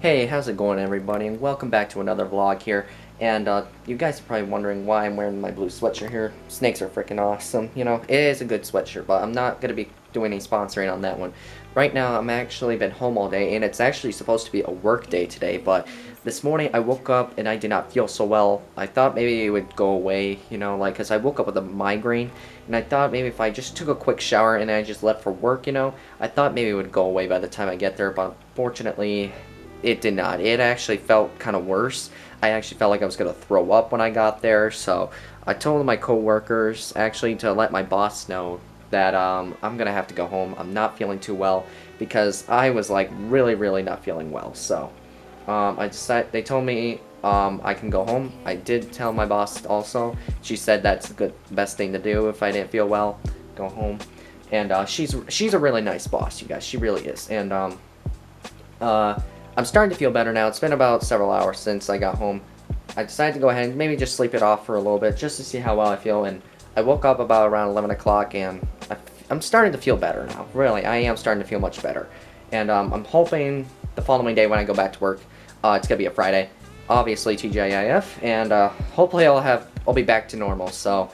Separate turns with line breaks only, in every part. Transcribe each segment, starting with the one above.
Hey, how's it going everybody, and welcome back to another vlog here. And you guys are probably wondering why I'm wearing my blue sweatshirt here. Snakes are freaking awesome, you know. It is a good sweatshirt, but I'm not going to be doing any sponsoring on that one. Right now, I'm actually been home all day, and it's actually supposed to be a work day today, but this morning I woke up and I did not feel so well. I thought maybe it would go away, you know, like, because I woke up with a migraine, and I thought maybe if I just took a quick shower and I just left for work, you know, I thought maybe it would go away by the time I get there, but fortunately it did not. It actually felt kind of worse. I actually felt like I was going to throw up when I got there, so I told my coworkers actually to let my boss know that I'm going to have to go home. I'm not feeling too well because I was like really not feeling well. So they told me I can go home. I did tell my boss also. She said that's the best thing to do if I didn't feel well, go home. And she's a really nice boss, you guys. She really is. And I'm starting to feel better now. It's been about several hours since I got home. I decided to go ahead and maybe just sleep it off for a little bit just to see how well I feel. And I woke up about around 11 o'clock and I'm starting to feel better now. Really, I am starting to feel much better. And I'm hoping the following day when I go back to work, it's going to be a Friday. Obviously TGIF. And hopefully I'll be back to normal. So,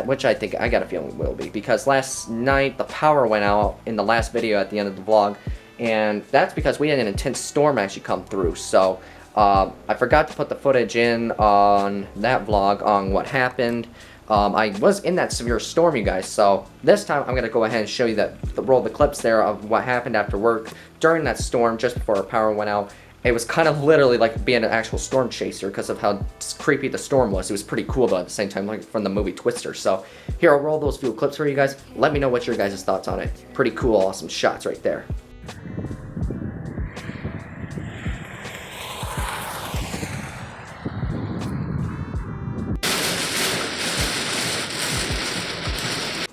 which I think I got a feeling will be. Because last night the power went out in the last video at the end of the vlog. And that's because we had an intense storm actually come through. So I forgot to put the footage in on that vlog on what happened. I was in that severe storm, you guys. So this time I'm going to go ahead and show you roll the clips there of what happened after work during that storm just before our power went out. It was kind of literally like being an actual storm chaser because of how creepy the storm was. It was pretty cool though at the same time, like from the movie Twister. So here, I'll roll those few clips for you guys. Let me know what your guys' thoughts on it. Pretty cool, awesome shots right there.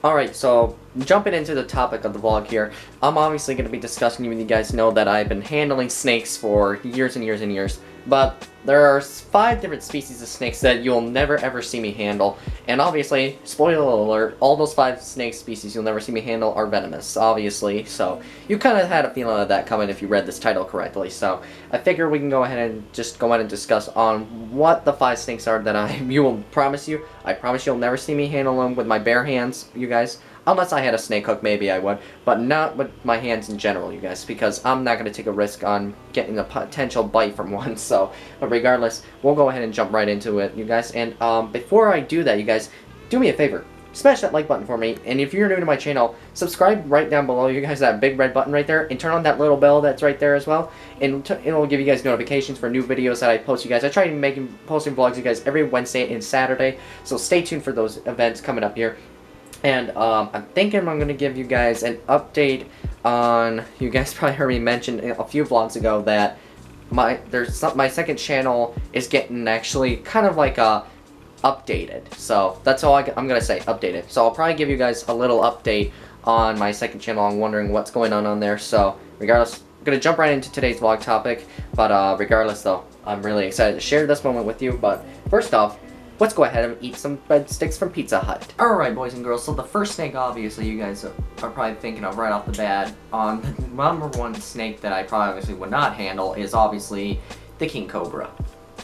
Alright, so jumping into the topic of the vlog here, I'm obviously going to be discussing with you guys know that I've been handling snakes for years and years and years, but there are 5 different species of snakes that you'll never ever see me handle, and obviously, spoiler alert, all those 5 snake species you'll never see me handle are venomous, obviously, so you kind of had a feeling of that coming if you read this title correctly, so I figure we can go ahead and just go ahead and discuss on what the 5 snakes are that I promise you'll never see me handle them with my bare hands, you guys. Unless I had a snake hook, maybe I would. But not with my hands in general, you guys. Because I'm not going to take a risk on getting a potential bite from one. So, but regardless, we'll go ahead and jump right into it, you guys. And before I do that, you guys, do me a favor. Smash that like button for me. And if you're new to my channel, subscribe right down below, you guys, that big red button right there. And turn on that little bell that's right there as well. And it'll give you guys notifications for new videos that I post, you guys. I try to posting vlogs, you guys, every Wednesday and Saturday. So stay tuned for those events coming up here. And I'm thinking I'm going to give you guys an update on, you guys probably heard me mention a few vlogs ago that my second channel is getting actually kind of like updated. So that's all I'm going to say, updated. So I'll probably give you guys a little update on my second channel. I'm wondering what's going on there. So regardless, I'm going to jump right into today's vlog topic. But regardless though, I'm really excited to share this moment with you. But first off, let's go ahead and eat some breadsticks from Pizza Hut. Alright, boys and girls, so the first snake, obviously, you guys are probably thinking of right off the bat. The number one snake that I probably obviously would not handle is obviously the King Cobra.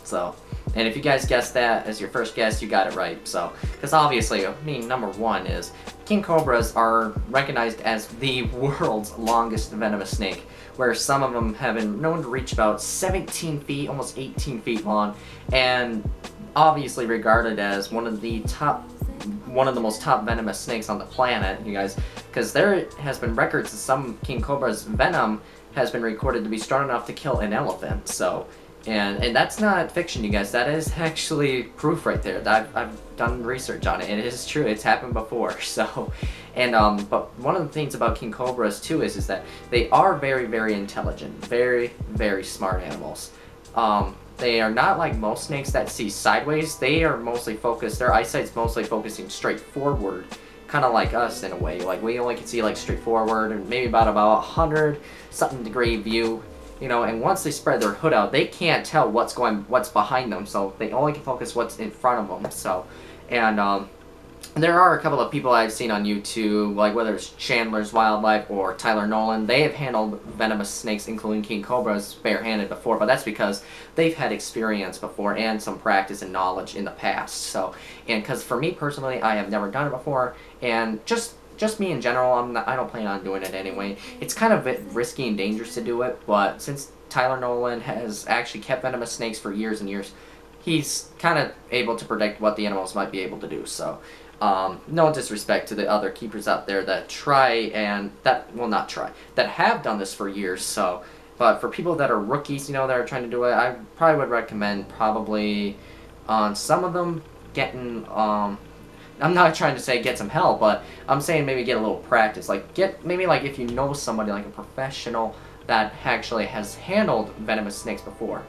So, and if you guys guessed that as your first guess, you got it right. So, because obviously, I mean, number one is King Cobras are recognized as the world's longest venomous snake, where some of them have been known to reach about 17 feet, almost 18 feet long, and obviously regarded as one of the most top venomous snakes on the planet, you guys, because there has been records of some King Cobra's venom has been recorded to be strong enough to kill an elephant. So, and that's not fiction, you guys. That is actually proof right there. I've done research on it. It is true. It's happened before. So, and but one of the things about King Cobras too is that they are very intelligent, very smart animals. They are not like most snakes that see sideways. They are mostly focused, their eyesight's mostly focusing straight forward, kind of like us in a way. Like we only can see like straight forward and maybe about 100 something degree view, you know, and once they spread their hood out, they can't tell what's behind them, so they only can focus what's in front of them. So, and there are a couple of people I've seen on YouTube, like whether it's Chandler's Wildlife or Tyler Nolan, they have handled venomous snakes, including king cobras, barehanded before, but that's because they've had experience before and some practice and knowledge in the past. So, and because for me personally, I have never done it before, and just me in general, I don't plan on doing it anyway. It's kind of a bit risky and dangerous to do it, but since Tyler Nolan has actually kept venomous snakes for years and years, he's kind of able to predict what the animals might be able to do. So, no disrespect to the other keepers out there that that have done this for years. So, but for people that are rookies, that are trying to do it, I probably would recommend probably on some of them getting. I'm not trying to say get some help, but I'm saying maybe get a little practice. Like maybe if you know somebody like a professional that actually has handled venomous snakes before.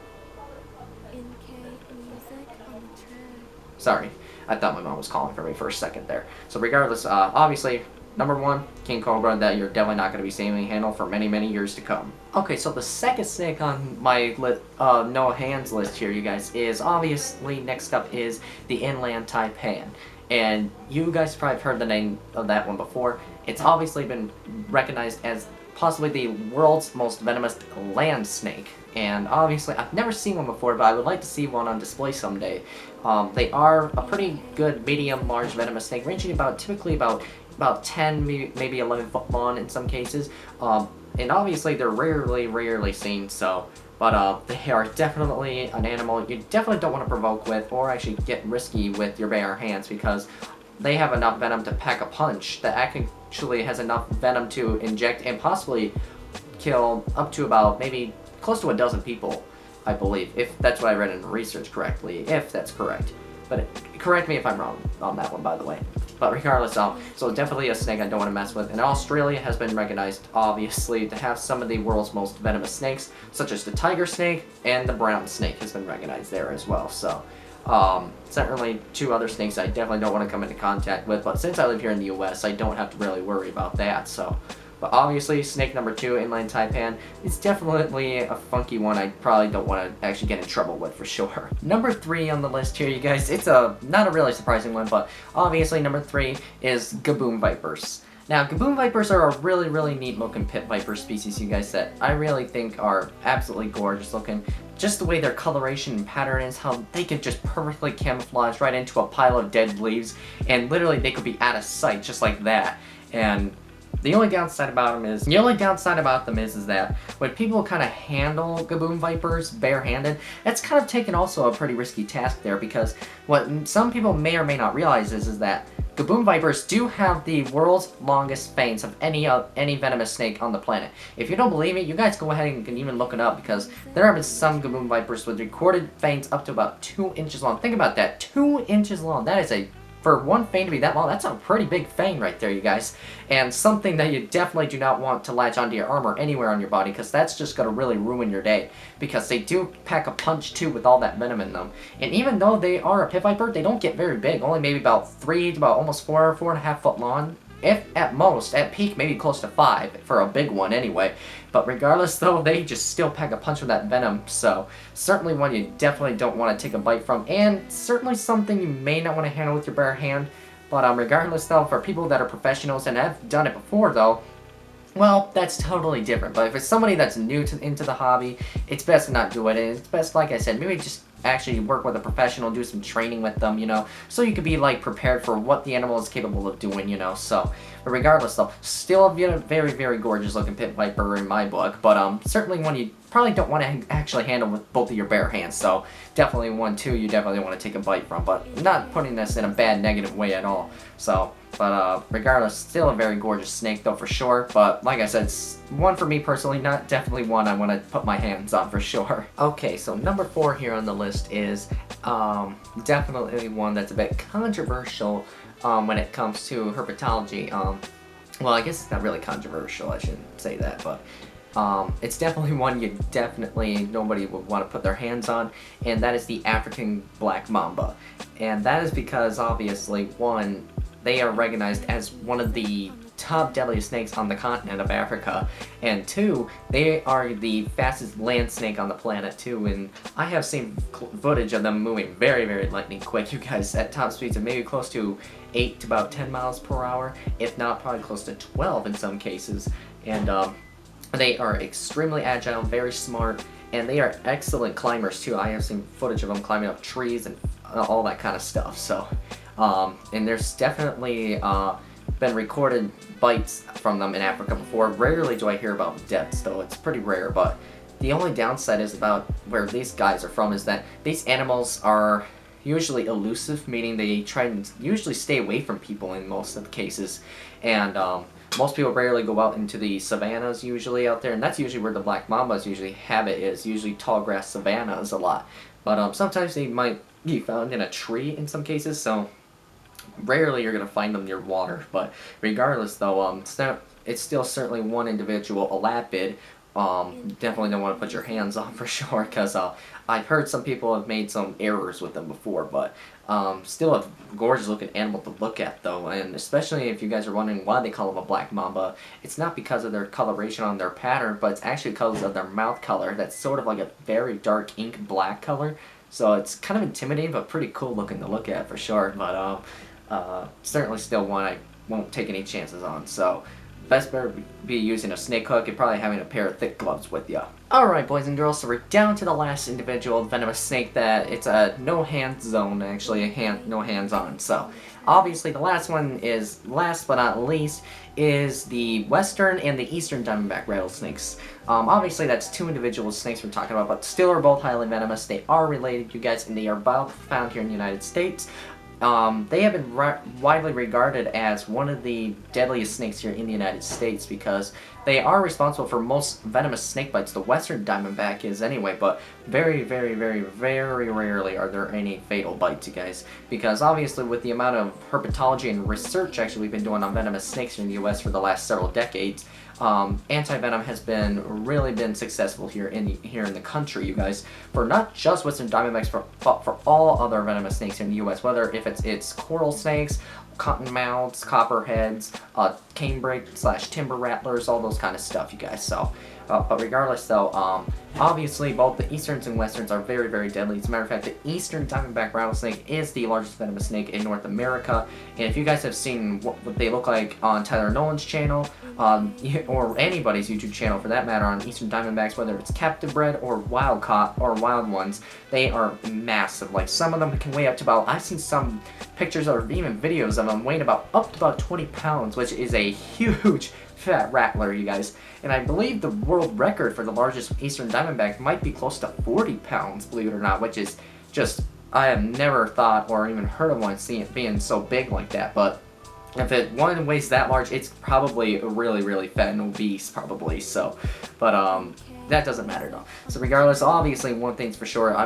Sorry, I thought my mom was calling for me for a second there. So regardless, obviously, number one, king cobra, that you're definitely not going to be seeing me handle for many, many years to come. Okay, so the second snake on my no hands list here, you guys, is obviously next up is the inland taipan. And you guys probably have heard the name of that one before. It's obviously been recognized as possibly the world's most venomous land snake. And obviously, I've never seen one before, but I would like to see one on display someday. They are a pretty good medium large venomous snake, ranging typically about 10, maybe 11 foot long in some cases. And obviously, they're rarely seen, so. But they are definitely an animal you definitely don't want to provoke with or actually get risky with your bare hands, because they have enough venom to pack a punch that actually has enough venom to inject and possibly kill up to about maybe close to a dozen people, I believe, if that's what I read in the research correctly, if that's correct. But correct me if I'm wrong on that one, by the way. But regardless, so definitely a snake I don't want to mess with. And Australia has been recognized, obviously, to have some of the world's most venomous snakes, such as the tiger snake and the brown snake has been recognized there as well. So, certainly two other snakes I definitely don't want to come into contact with. But since I live here in the U.S., I don't have to really worry about that. So, but obviously, snake number 2, inland taipan, it's definitely a funky one I probably don't want to actually get in trouble with for sure. Number 3 on the list here, you guys, it's not a really surprising one, but obviously number 3 is Kaboom Vipers. Now, Kaboom Vipers are a really neat looking pit viper species, you guys, that I really think are absolutely gorgeous looking. Just the way their coloration and pattern is, how they could just perfectly camouflage right into a pile of dead leaves, and literally they could be out of sight just like that. And the only downside about them is that when people kind of handle Kaboom Vipers barehanded, that's kind of taken also a pretty risky task there, because what some people may or may not realize is that Kaboom Vipers do have the world's longest fangs of any venomous snake on the planet. If you don't believe me, you guys go ahead and can even look it up, because there have been some Kaboom Vipers with recorded fangs up to about 2 inches long. Think about that, 2 inches long. That is for one fang to be that long, that's a pretty big fang right there, you guys. And something that you definitely do not want to latch onto your arm or anywhere on your body, because that's just going to really ruin your day. Because they do pack a punch too with all that venom in them. And even though they are a pit viper, they don't get very big. Only maybe about 3 to about almost 4.5 foot long. If at most, at peak, maybe close to 5 for a big one anyway. But regardless though, they just still pack a punch with that venom. So certainly one you definitely don't want to take a bite from, and certainly something you may not want to handle with your bare hand. But regardless though, for people that are professionals and have done it before though, well, that's totally different. But if it's somebody that's new into the hobby, it's best to not do it. And it's best, like I said, maybe just actually work with a professional, do some training with them, so you could be prepared for what the animal is capable of doing, so. But regardless though, still a very gorgeous looking pit viper in my book, but certainly one you probably don't want to actually handle with both of your bare hands. So definitely one too you definitely want to take a bite from, but not putting this in a bad negative way at all. So, but regardless, still a very gorgeous snake though for sure. But like I said, it's one for me personally, not definitely one I want to put my hands on for sure. Okay, so number 4 here on the list is definitely one that's a bit controversial when it comes to herpetology. Well, I guess it's not really controversial, I shouldn't say that, but it's definitely one nobody would want to put their hands on, and that is the African black mamba. And that is because obviously, one, they are recognized as one of the top deadliest snakes on the continent of Africa, and 2, they are the fastest land snake on the planet too, and I have seen footage of them moving very, very lightning quick, you guys, at top speeds of maybe close to 8 to about 10 miles per hour, if not probably close to 12 in some cases, and they are extremely agile, very smart, and they are excellent climbers too. I have seen footage of them climbing up trees and all that kind of stuff, so, and there's definitely, been recorded bites from them in Africa before. Rarely do I hear about deaths, though. It's pretty rare, but the only downside is about where these guys are from is that these animals are usually elusive, meaning they try and usually stay away from people in most of the cases, and most people rarely go out into the savannas usually out there, and that's usually where the black mamba's usually habit is, usually tall grass savannas a lot, but sometimes they might be found in a tree in some cases, so rarely you're going to find them near water. But regardless though, it's still certainly one individual, a lapid. Definitely don't want to put your hands on for sure, because I've heard some people have made some errors with them before, but still a gorgeous looking animal to look at though, and especially if you guys are wondering why they call them a black mamba, it's not because of their coloration on their pattern, but it's actually because of their mouth color. That's sort of like a very dark ink black color, so it's kind of intimidating but pretty cool looking to look at for sure, but certainly still one I won't take any chances on, so best better be using a snake hook and probably having a pair of thick gloves with you. Alright boys and girls, so we're down to the last individual venomous snake that it's a no hands zone, actually no hands on. So obviously the last one is, last but not least, is the western and the eastern diamondback rattlesnakes. Obviously that's 2 individual snakes we're talking about, but still are both highly venomous. They are related, you guys, and they are both found here in the United States. They have been widely regarded as one of the deadliest snakes here in the United States because they are responsible for most venomous snake bites. The western diamondback is anyway, but very, very, very, very rarely are there any fatal bites, you guys. Because obviously with the amount of herpetology and research actually we've been doing on venomous snakes in the U.S. for the last several decades, anti-venom has really been successful here in the country, you guys, for not just western diamondbacks, but for all other venomous snakes in the U.S. Whether if it's coral snakes, cottonmouths, copperheads, canebrake / timber rattlers, all those kind of stuff, you guys. So, but regardless though, obviously both the easterns and westerns are very, very deadly. As a matter of fact, the eastern diamondback rattlesnake is the largest venomous snake in North America. And if you guys have seen what they look like on Tyler Nolan's channel, or anybody's YouTube channel for that matter, on eastern diamondbacks, whether it's captive bred or wild caught or wild ones, they are massive. Like some of them can weigh up to about, I've seen some pictures or even videos of them weighing up to about 20 pounds, which is a huge fat rattler, you guys. And I believe the world record for the largest eastern diamondback might be close to 40 pounds, believe it or not, which is just, I have never thought or even heard of one being so big like that. But if one weighs that large, it's probably really, really fat and obese, probably. So, but that doesn't matter though. So regardless, obviously one thing's for sure,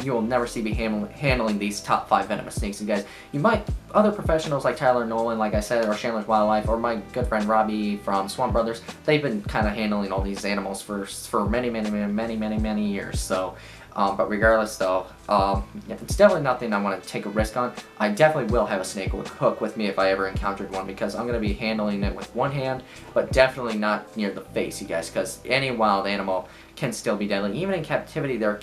you will never see me handling these top 5 venomous snakes, you guys. You might, other professionals like Tyler Nolan, like I said, or Chandler's Wildlife, or my good friend Robbie from Swamp Brothers, they've been kind of handling all these animals for many years. So, but regardless though, it's definitely nothing I want to take a risk on. I definitely will have a snake hook with me if I ever encountered one, because I'm going to be handling it with one hand, but definitely not near the face, you guys, because any wild animal can still be deadly. Even in captivity, there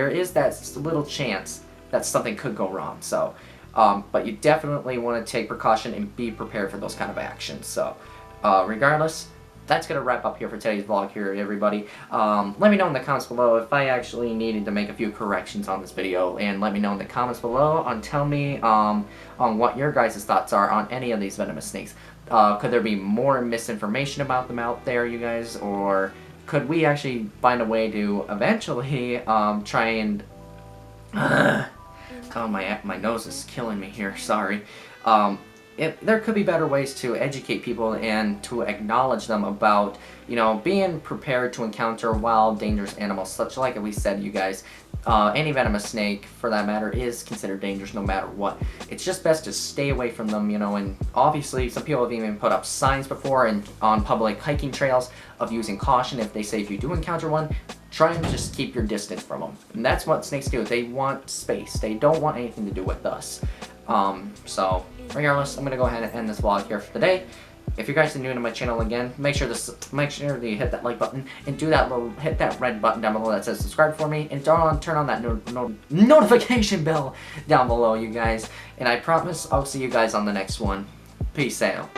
is that little chance that something could go wrong. So, but you definitely want to take precaution and be prepared for those kind of actions. So, regardless, that's going to wrap up here for today's vlog here, everybody. Let me know in the comments below if I actually needed to make a few corrections on this video, and let me know in the comments below and tell me on what your guys' thoughts are on any of these venomous snakes. Could there be more misinformation about them out there, you guys, or could we actually find a way to eventually try and... oh, my nose is killing me here, sorry. There could be better ways to educate people and to acknowledge them about, being prepared to encounter wild, dangerous animals, such like we said, you guys. Any venomous snake, for that matter, is considered dangerous no matter what. It's just best to stay away from them, and obviously some people have even put up signs before and on public hiking trails of using caution. If they say if you do encounter one, try and just keep your distance from them. And that's what snakes do. They want space. They don't want anything to do with us. So regardless, I'm gonna go ahead and end this vlog here for today. If you guys are new to my channel again, make sure that you hit that like button and hit that red button down below that says subscribe for me, and turn on that notification bell down below, you guys. And I promise I'll see you guys on the next one. Peace out.